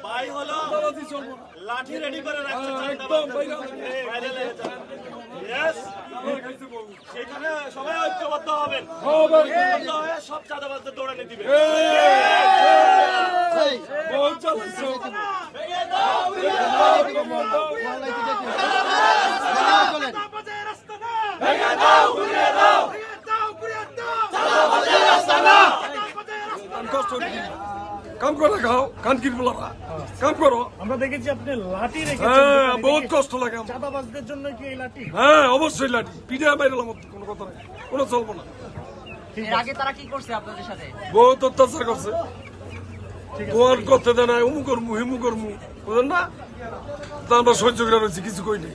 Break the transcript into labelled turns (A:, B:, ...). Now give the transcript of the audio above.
A: ভাই হলো লাঠি রেডি করে রাখছে সেখানে সবাই ঐক্যবদ্ধ হবেন, সব চাঁদাবাজদের দৌড়ানি দিবে।
B: কাম করে খাও কানকির বলারা কাম করো।
C: আমরা দেখেছি আপনি লাঠি রেখেছেন,
B: বহুত কষ্ট লাগে।
C: চাঁদাবাজদের জন্য কি এই লাঠি?
B: হ্যাঁ অবশ্যই লাঠি পিঠে মাইরালাম, কোনো কথা নাই, কোনো চলবো না।
D: এর আগে তারা কি করছে আপনাদের সাথে?
B: বহুত অত্যাচার করছে, তোমার করতে দেয় না, অমুক করমু হিমু করমু, বুঝলেন না? তা আমরা সহ্য করে রয়েছি, কিছু কই নেই।